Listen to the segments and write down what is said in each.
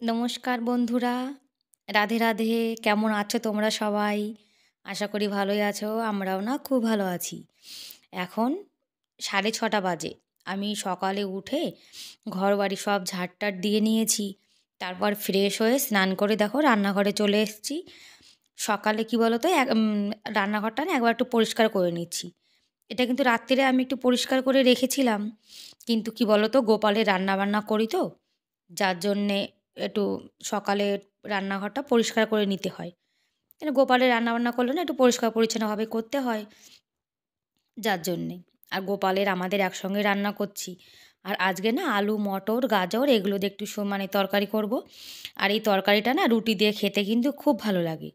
নমস্কার বন্ধুরা, রাধে রাধে। কেমন আছো তোমরা সবাই? আশা করি ভালোই আছো। আমরাও না খুব ভালো আছি। এখন 6:30 বাজে। আমি সকালে উঠে ঘরবাড়ি সব ঝাড়টার দিয়ে নিয়েছি। তারপর ফ্রেশ হয়ে স্নান করে দেখো রান্নাঘরে চলে এসেছি। সকালে কি বলো তো রান্নাঘরটা না একবার একটু পরিষ্কার করে নিচ্ছি। এটা কিন্তু রাত্তিরে আমি একটু পরিষ্কার করে রেখেছিলাম। কিন্তু কি বলো তো গোপালের রান্নাবান্না করি তো, যার জন্যে একটু সকালে রান্নাঘরটা পরিষ্কার করে নিতে হয়। কেন গোপালের রান্নাবান্না করলে না একটু পরিষ্কার পরিচ্ছন্নভাবে করতে হয়, যার জন্যে। আর গোপালের আমাদের একসঙ্গে রান্না করছি। আর আজকে না আলু, মটর, গাজর এগুলো দিয়ে একটু মানে তরকারি করব। আর এই তরকারিটা না রুটি দিয়ে খেতে কিন্তু খুব ভালো লাগে।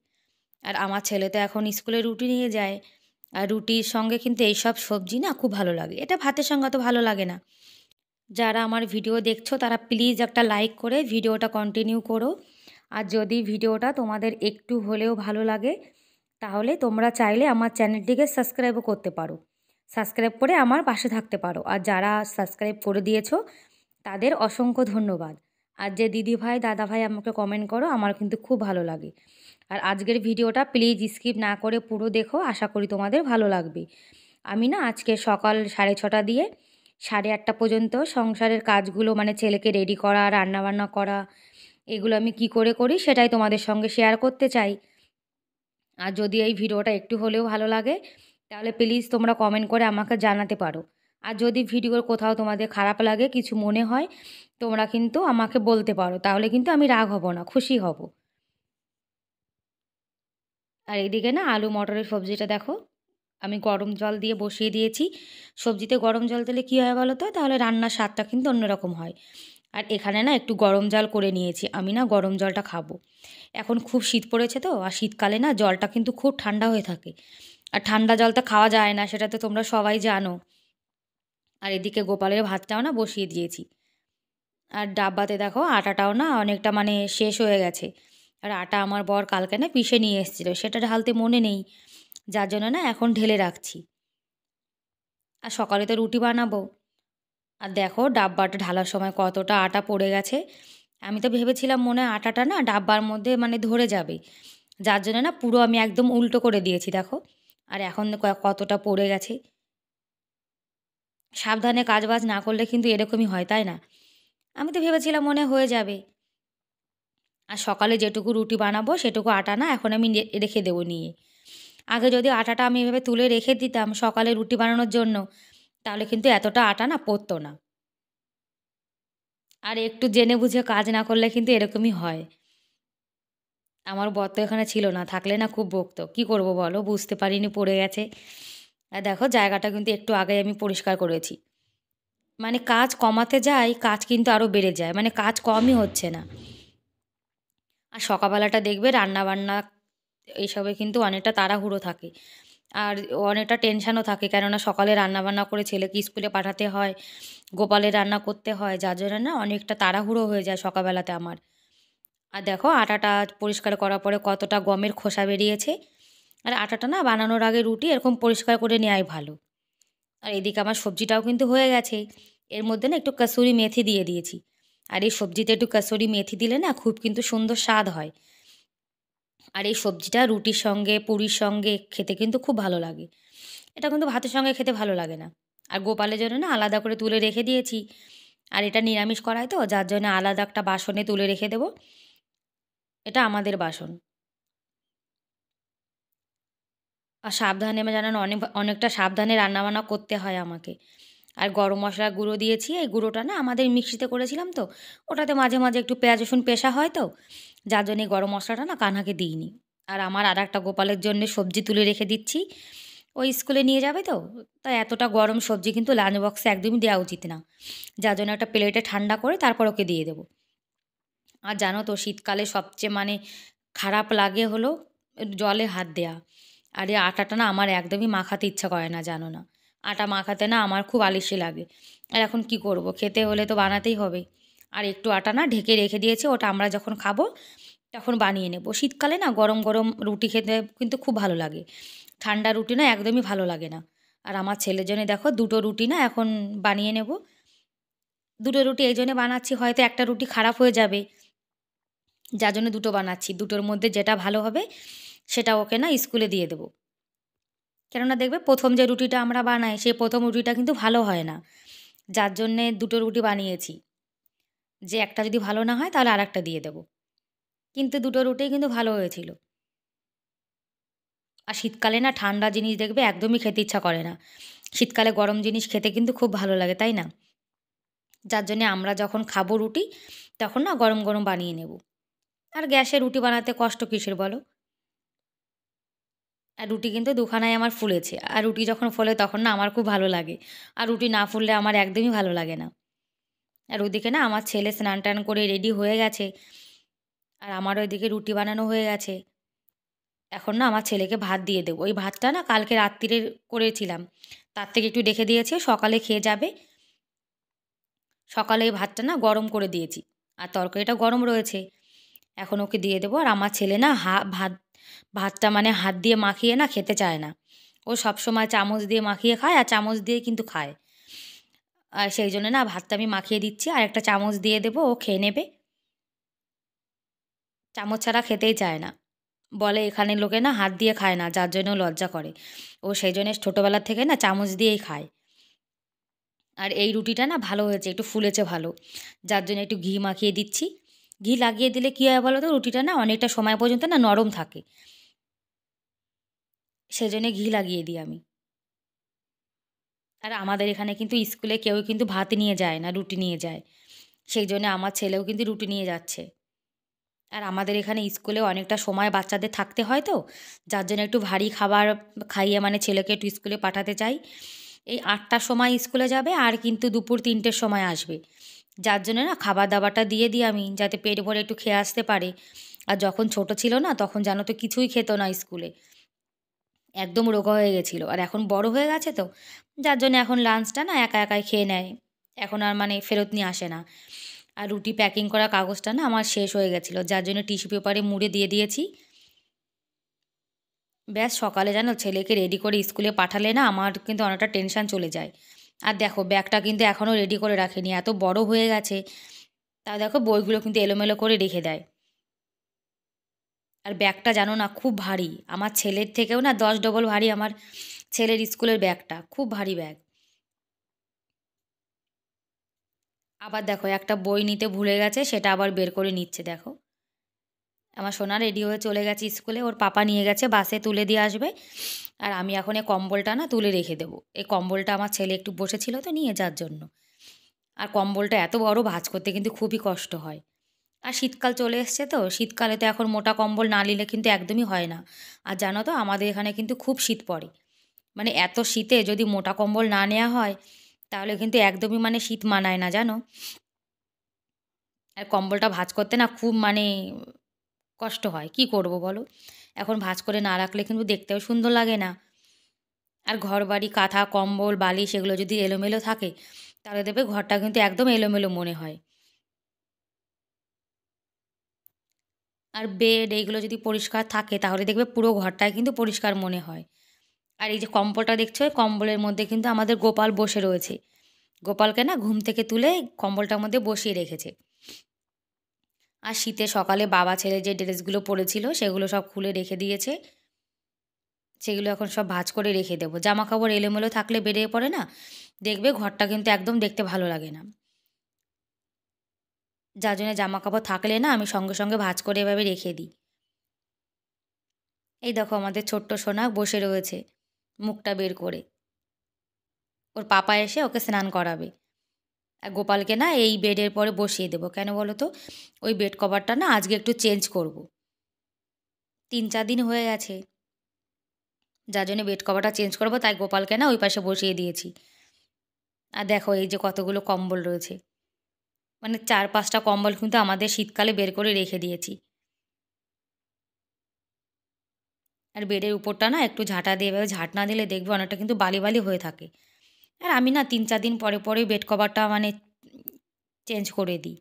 আর আমার ছেলে তো এখন স্কুলে রুটি নিয়ে যায়। আর রুটির সঙ্গে কিন্তু এইসব সবজি না খুব ভালো লাগে। এটা ভাতের সঙ্গে অত ভালো লাগে না। যারা আমার ভিডিও দেখছো তারা প্লিজ একটা লাইক করে ভিডিওটা কন্টিনিউ করো। আর যদি ভিডিওটা তোমাদের একটু হলেও ভালো লাগে তাহলে তোমরা চাইলে আমার চ্যানেলটিকে সাবস্ক্রাইবও করতে পারো। সাবস্ক্রাইব করে আমার পাশে থাকতে পারো। আর যারা সাবস্ক্রাইব করে দিয়েছো তাদের অসংখ্য ধন্যবাদ। আর যে দিদি ভাই দাদা ভাই আমাকে কমেন্ট করো, আমার কিন্তু খুব ভালো লাগে। আর আজকের ভিডিওটা প্লিজ স্কিপ না করে পুরো দেখো, আশা করি তোমাদের ভালো লাগবে। আমি না আজকে সকাল 6:30 দিয়ে 8:30 পর্যন্ত সংসারের কাজগুলো মানে ছেলেকে রেডি করা, রান্নাবান্না করা, এগুলো আমি কি করে করি সেটাই তোমাদের সঙ্গে শেয়ার করতে চাই। আর যদি এই ভিডিওটা একটু হলেও ভালো লাগে তাহলে প্লিজ তোমরা কমেন্ট করে আমাকে জানাতে পারো। আর যদি ভিডিওর কোথাও তোমাদের খারাপ লাগে, কিছু মনে হয়, তোমরা কিন্তু আমাকে বলতে পারো, তাহলে কিন্তু আমি রাগ হব না, খুশি হব। আর এদিকে না আলু মটরের সবজিটা দেখো আমি গরম জল দিয়ে বসিয়ে দিয়েছি। সবজিতে গরম জল দিলে কী হয় বলো তো, তাহলে রান্নার স্বাদটা কিন্তু অন্যরকম হয়। আর এখানে না একটু গরম জল করে নিয়েছি, আমি না গরম জলটা খাবো। এখন খুব শীত পড়েছে তো, আর শীতকালে না জলটা কিন্তু খুব ঠান্ডা হয়ে থাকে। আর ঠান্ডা জল তো খাওয়া যায় না, সেটা তো তোমরা সবাই জানো। আর এদিকে গোপালের ভাতটাও না বসিয়ে দিয়েছি। আর ডাব্বাতে দেখো আটাটাও না অনেকটা মানে শেষ হয়ে গেছে। আর আটা আমার বর কালকে না পিষে নিয়ে এসেছিলো, সেটা ঢালতে মনে নেই, যার জন্য না এখন ঢেলে রাখছি। আর সকালে তো রুটি বানাবো। আর দেখো ডাব্বাটা ঢালার সময় কতটা আটা পড়ে গেছে। আমি তো ভেবেছিলাম মনে হয় আটাটা না ডাব্বার মধ্যে মানে ধরে যাবে, যার জন্য না পুরো আমি একদম উল্টো করে দিয়েছি দেখো। আর এখন কতটা পড়ে গেছে। সাবধানে কাজবাজ না করলে কিন্তু এরকমই হয়, তাই না? আমি তো ভেবেছিলাম মনে হয় হয়ে যাবে। আর সকালে যেটুকু রুটি বানাবো সেটুকু আটা না এখন আমি রেখে দেবো নিয়ে। আগে যদি আটাটা আমি এভাবে তুলে রেখে দিতাম সকালে রুটি বানানোর জন্য, তাহলে কিন্তু এতটা আটা না পড়তো না। আর একটু জেনে বুঝে কাজ না করলে কিন্তু এরকমই হয়। আমার বর তো এখানে ছিল না, থাকলে না খুব বকতো। কী করব বলো, বুঝতে পারিনি পড়ে গেছে। আর দেখো জায়গাটা কিন্তু একটু আগে আমি পরিষ্কার করেছি। মানে কাজ কমাতে যাই, কাজ কিন্তু আরও বেড়ে যায়, মানে কাজ কমই হচ্ছে না। আর সকালবেলাটা দেখবে রান্নাবান্না এইসবে কিন্তু অনেকটা তাড়াহুড়ো থাকে। আর অনেকটা টেনশানও থাকে, কেননা সকালে রান্নাবান্না করে ছেলেকে স্কুলে পাঠাতে হয়, গোপালের রান্না করতে হয়, যার জন্য না অনেকটা তাড়াহুড়ো হয়ে যায় সকালবেলাতে আমার। আর দেখো আটাটা পরিষ্কার করার পরে কতটা গমের খোসা বেরিয়েছে। আর আটাটা না বানানোর আগে রুটি এরকম পরিষ্কার করে নেওয়াই ভালো। আর এদিকে আমার সবজিটাও কিন্তু হয়ে গেছে। এর মধ্যে না একটু কাসুরি মেথি দিয়ে দিয়েছি। আর এই সবজিতে একটু কাসুরি মেথি দিলে না খুব কিন্তু সুন্দর স্বাদ হয়। আর এই সবজিটা রুটির সঙ্গে পুরীর সঙ্গে খেতে কিন্তু খুব ভালো লাগে। এটা কিন্তু ভাতের সঙ্গে খেতে ভালো লাগে না। আর গোপালের জন্য না আলাদা করে তুলে রেখে দিয়েছি। আর এটা নিরামিষ করাই তো, যার জন্য আলাদা একটা বাসনে তুলে রেখে দেবো। এটা আমাদের বাসন। আর সাবধানে জানেন অনেকটা সাবধানে রান্নাবান্না করতে হয় আমাকে। আর গরম মশলার গুঁড়ো দিয়েছি, এই গুঁড়োটা না আমাদের মিক্সিতে করেছিলাম তো, ওটাতে মাঝে মাঝে একটু পেঁয়াজ রসুন পেশা হয় তো, যার জন্য এই গরম মশলাটা না কানহাকে দিইনি। আর আমার আর একটা গোপালের জন্য সবজি তুলে রেখে দিচ্ছি, ওই স্কুলে নিয়ে যাবে তো। তাই এতটা গরম সবজি কিন্তু লাঞ্চ বক্সে একদমই দেওয়া উচিত না, যার জন্য একটা প্লেটে ঠান্ডা করে তারপর ওকে দিয়ে দেবো। আর জানো তো শীতকালে সবচেয়ে মানে খারাপ লাগে হলো জলে হাত দেয়া। আর এই আটাটা না আমার একদমই মাখাতে ইচ্ছা করে না, জানো না। আটা মাখাতে না আমার খুব আলিস্যি লাগে। আর এখন কি করব, খেতে হলে তো বানাতেই হবে। আর একটু আটা না ঢেকে রেখে দিয়েছি, ওটা আমরা যখন খাবো তখন বানিয়ে নেব। শীতকালে না গরম গরম রুটি খেতে কিন্তু খুব ভালো লাগে। ঠান্ডা রুটি না একদমই ভালো লাগে না। আর আমার ছেলের জন্য দেখো দুটো রুটি না এখন বানিয়ে নেব। দুটো রুটি এই জন্যে বানাচ্ছি, হয়তো একটা রুটি খারাপ হয়ে যাবে, যার জন্য দুটো বানাচ্ছি। দুটোর মধ্যে যেটা ভালো হবে সেটা ওকে না স্কুলে দিয়ে দেবো। কেননা দেখবে প্রথম যে রুটিটা আমরা বানাই সেই প্রথম রুটিটা কিন্তু ভালো হয় না, যার জন্যে দুটো রুটি বানিয়েছি, যে একটা যদি ভালো না হয় তাহলে আরেকটা দিয়ে দেবো। কিন্তু দুটো রুটিই কিন্তু ভালো হয়েছিল। আর শীতকালে না ঠান্ডা জিনিস দেখবে একদমই খেতে ইচ্ছা করে না, শীতকালে গরম জিনিস খেতে কিন্তু খুব ভালো লাগে, তাই না? যার জন্যে আমরা যখন খাবো রুটি তখন না গরম গরম বানিয়ে নেব। আর গ্যাসে রুটি বানাতে কষ্ট কিসের বলো? আর রুটি কিন্তু দুখানায় আমার ফুলেছে, আর রুটি যখন ফোলে তখন না আমার খুব ভালো লাগে, আর রুটি না ফুললে আমার একদমই ভালো লাগে না। আর ওদিকে না আমার ছেলে স্নান টান করে রেডি হয়ে গেছে, আর আমার ওইদিকে রুটি বানানো হয়ে গেছে। এখন না আমার ছেলেকে ভাত দিয়ে দেবো। ওই ভাতটা না কালকে রাত্তিরে করেছিলাম, তার থেকে একটু রেখে দিয়েছি, সকালে খেয়ে যাবে। সকালে এই ভাতটা না গরম করে দিয়েছি, আর তরকারিটা গরম রয়েছে, এখন ওকে দিয়ে দেবো। আর আমার ছেলে না ভাতটা মানে হাত দিয়ে মাখিয়ে না খেতে চায় না, ও সবসময় চামচ দিয়ে মাখিয়ে খায়, আর চামচ দিয়ে কিন্তু খায়। আর সেই জন্য না ভাতটা আমি মাখিয়ে দিচ্ছি, আর একটা চামচ দিয়ে দেবো, ও খেয়ে নেবে। চামচ ছাড়া খেতেই চায় না, বলে এখানে লোকে না হাত দিয়ে খায় না, যার জন্য লজ্জা করে। ও সেই জন্য ছোটোবেলা থেকে না চামচ দিয়েই খায়। আর এই রুটিটা না ভালো হয়েছে, একটু ফুলেছে ভালো, যার জন্য একটু ঘি মাখিয়ে দিচ্ছি। ঘি লাগিয়ে দিলে কী হয় বলো তো, রুটিটা না অনেকটা সময় পর্যন্ত না নরম থাকে, সেজন্যে ঘি লাগিয়ে দিই আমি। আর আমাদের এখানে কিন্তু স্কুলে কেউ কিন্তু ভাত নিয়ে যায় না, রুটি নিয়ে যায়, সেই জন্য আমার ছেলেও কিন্তু রুটি নিয়ে যাচ্ছে। আর আমাদের এখানে স্কুলে অনেকটা সময় বাচ্চাদের থাকতে হয় তো, যার জন্য একটু ভারী খাবার খাইয়ে মানে ছেলেকে একটু স্কুলে পাঠাতে চাই। এই ৮টার সময় স্কুলে যাবে, আর কিন্তু দুপুর ৩টের সময় আসবে, যার জন্য না খাবার দাবারটা দিয়ে দিই আমি, যাতে পেট ভরে একটু খেয়ে আসতে পারে। আর যখন ছোট ছিল না তখন জানো তো কিছুই খেত না স্কুলে, একদম রোগা হয়ে গেছিলো। আর এখন বড় হয়ে গেছে তো, যার জন্য এখন লাঞ্চটা না একা একাই খেয়ে নেয়, এখন আর মানে ফেরত নিয়ে আসে না। আর রুটি প্যাকিং করা কাগজটা না আমার শেষ হয়ে গেছিলো, যার জন্য টিস্যু পেপারে মুড়ে দিয়ে দিয়েছি। ব্যাস সকালে জানো ছেলেকে রেডি করে স্কুলে পাঠালে না আমার কিন্তু অনেকটা টেনশান চলে যায়। আর দেখো ব্যাগটা কিন্তু এখনও রেডি করে রাখিনি, এত বড় হয়ে গেছে, তা দেখো বইগুলো কিন্তু এলোমেলো করে রেখে দেয়। আর ব্যাগটা জানো না খুব ভারী, আমার ছেলের থেকেও না 10 ডবল ভারী আমার ছেলের স্কুলের ব্যাগটা, খুব ভারী ব্যাগ। আবার দেখো একটা বই নিতে ভুলে গেছে, সেটা আবার বের করে নিচ্ছে দেখো। আমার সোনা রেডি হয়ে চলে গেছে স্কুলে, ওর পাপা নিয়ে গেছে, বাসে তুলে দিয়ে আসবে। আর আমি এখন এই কম্বলটা না তুলে রেখে দেবো, এই কম্বলটা আমার ছেলে একটু বসেছিল তো নিয়ে যাওয়ার জন্য। আর কম্বলটা এত বড়, ভাঁজ করতে কিন্তু খুবই কষ্ট হয়। আর শীতকাল চলে এসছে তো, শীতকালে তো এখন মোটা কম্বল না নিলে কিন্তু একদমই হয় না। আর জানো তো আমাদের এখানে কিন্তু খুব শীত পড়ে, মানে এত শীতে যদি মোটা কম্বল না নেওয়া হয় তাহলে কিন্তু একদমই মানে শীত মানায় না জানো। আর কম্বলটা ভাঁজ করতে না খুব মানে কষ্ট হয়, কি করব বলো? এখন ভাঁজ করে না রাখলে কিন্তু দেখতেও সুন্দর লাগে না। আর ঘরবাড়ি কাঁথা কম্বল বালিশ এগুলো যদি এলোমেলো থাকে তাহলে দেখবে ঘরটা কিন্তু একদম এলোমেলো মনে হয়। আর বেড এইগুলো যদি পরিষ্কার থাকে তাহলে দেখবে পুরো ঘরটাই কিন্তু পরিষ্কার মনে হয়। আর এই যে কম্বলটা দেখছো, এই কম্বলের মধ্যে কিন্তু আমাদের গোপাল বসে রয়েছে, গোপালকে না ঘুম থেকে তুলে কম্বলটার মধ্যে বসিয়ে রেখেছে। আর শীতে সকালে বাবা ছেলে যে ড্রেসগুলো পরেছিল সেগুলো সব খুলে রেখে দিয়েছে, সেগুলো এখন সব ভাঁজ করে রেখে দেবো। জামা কাপড় এলোমেলো থাকলে বেরিয়ে পড়ে না, দেখবে ঘরটা কিন্তু একদম দেখতে ভালো লাগে না, যার জন্য জামা কাপড় থাকলে না আমি সঙ্গে সঙ্গে ভাঁজ করে এভাবে রেখে দিই। এই দেখো আমাদের ছোট্ট সোনা বসে রয়েছে মুখটা বের করে, ওর পাপা এসে ওকে স্নান করাবে। আর গোপালকে না এই বেডের পরে বসিয়ে দেবো, কেন বলো তো, ওই বেড কভারটা না আজকে একটু চেঞ্জ করব, 3-4 দিন হয়ে গেছে, যার জন্য বেড কভারটা চেঞ্জ করবো, তাই গোপালকে না ওই পাশে বসিয়ে দিয়েছি। আর দেখো এই যে কতগুলো কম্বল রয়েছে, মানে 4-5টা কম্বল কিন্তু আমাদের শীতকালে বের করে রেখে দিয়েছি। আর বেডের উপরটা না একটু ঝাঁটা দিয়ে এভাবে ঝাঁট না দিলে দেখবে অনেকটা কিন্তু বালি বালি হয়ে থাকে। আর আমি না 3-4 দিন পরে পরে বেড কভারটা মানে চেঞ্জ করে দিই।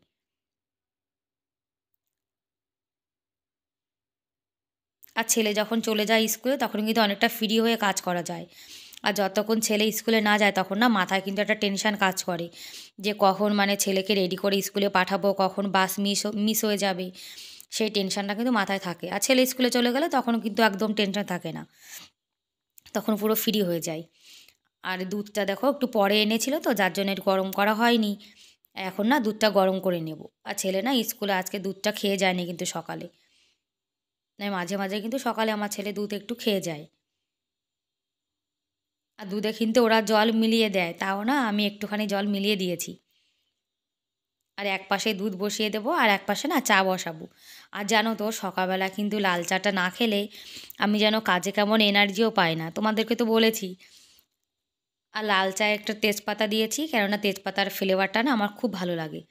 আর ছেলে যখন চলে যায় স্কুলে তখন কিন্তু অনেকটা ফ্রি হয়ে কাজ করা যায়। আর যতক্ষণ ছেলে স্কুলে না যায় তখন না মাথায় কিন্তু একটা টেনশান কাজ করে, যে কখন মানে ছেলেকে রেডি করে স্কুলে পাঠাবো, কখন বাস মিস হয়ে যাবে, সেই টেনশানটা কিন্তু মাথায় থাকে। আর ছেলে স্কুলে চলে গেলে তখন কিন্তু একদম টেনশন থাকে না, তখন পুরো ফ্রি হয়ে যায়। আর দুধটা দেখো একটু পরে এনেছিল তো, যার জন্য একটু গরম করা হয়নি। এখন না দুধটা গরম করে নেব। আর ছেলে না স্কুলে আজকে দুধটা খেয়ে যায়নি কিন্তু সকালে। মাঝে মাঝে কিন্তু সকালে আমার ছেলে দুধ একটু খেয়ে যায়। আর দুধে কিন্তু ওরা জল মিলিয়ে দেয়, তাও না আমি একটুখানি জল মিলিয়ে দিয়েছি। আর এক পাশে দুধ বসিয়ে দেবো আর এক পাশে না চা বসাবো। আর জানো তো সকালবেলা কিন্তু লাল চাটা না খেলে আমি যেন কাজে কেমন এনার্জিও পাই না, তোমাদেরকে তো বলেছি। আর লাল চায়ে একটা তেজপাতা দিয়েছি, কেননা তেজপাতার ফ্লেভারটা না আমার খুব ভালো লাগে।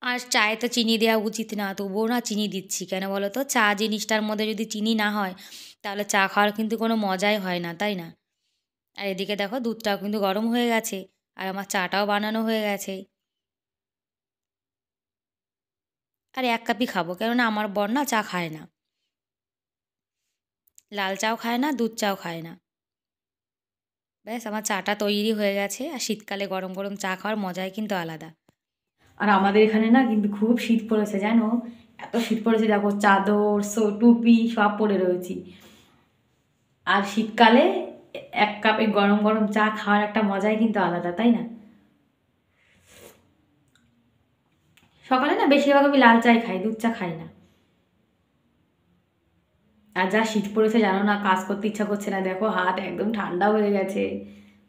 আর চায়ে তো চিনি দেওয়া উচিত না, তবুও না চিনি দিচ্ছি। কেন বলো তো, চা জিনিসটার মধ্যে যদি চিনি না হয় তাহলে চা খাওয়ার কিন্তু কোনো মজাই হয় না, তাই না? আর এদিকে দেখো দুধটাও কিন্তু গরম হয়ে গেছে আর আমার চাটাও বানানো হয়ে গেছে। আর এক কাপই খাবো, কেননা আমার বর না চা খায় না, লাল চাও খায় না, দুধ চাও খায় না। ব্যাস আমার চাটা তৈরি হয়ে গেছে। আর শীতকালে গরম গরম চা খাওয়ার মজাই কিন্তু আলাদা। আর আমাদের এখানে না কিন্তু খুব শীত পড়েছে জানো, এত শীত পড়েছে দেখো, চাদর টুপি সব পরে রয়েছি। আর শীতকালে এক কাপে গরম গরম চা খাওয়ার একটা মজাই কিন্তু আলাদা, তাই না? সকালে না বেশিরভাগ আমি লাল চাই খাই, দুধ চা খাই না। আর যা শীত পড়েছে জানো না, কাজ করতে ইচ্ছা করছে না, দেখো হাত একদম ঠান্ডা হয়ে গেছে,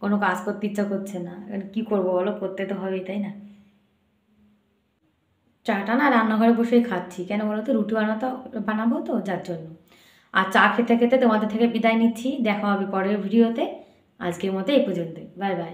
কোনো কাজ করতে ইচ্ছা করছে না। এবার কী করবো বলো, করতে তো হবেই, তাই না? চাটা না রান্নাঘরে বসেই খাচ্ছি, কেন বলো তো, রুটি বানাবো তো, যার জন্য। আর চা খেতে খেতে তোমাদের থেকে বিদায় নিচ্ছি, দেখা হবে পরের ভিডিওতে। আজকের মতো এই পর্যন্তই, বাই বাই।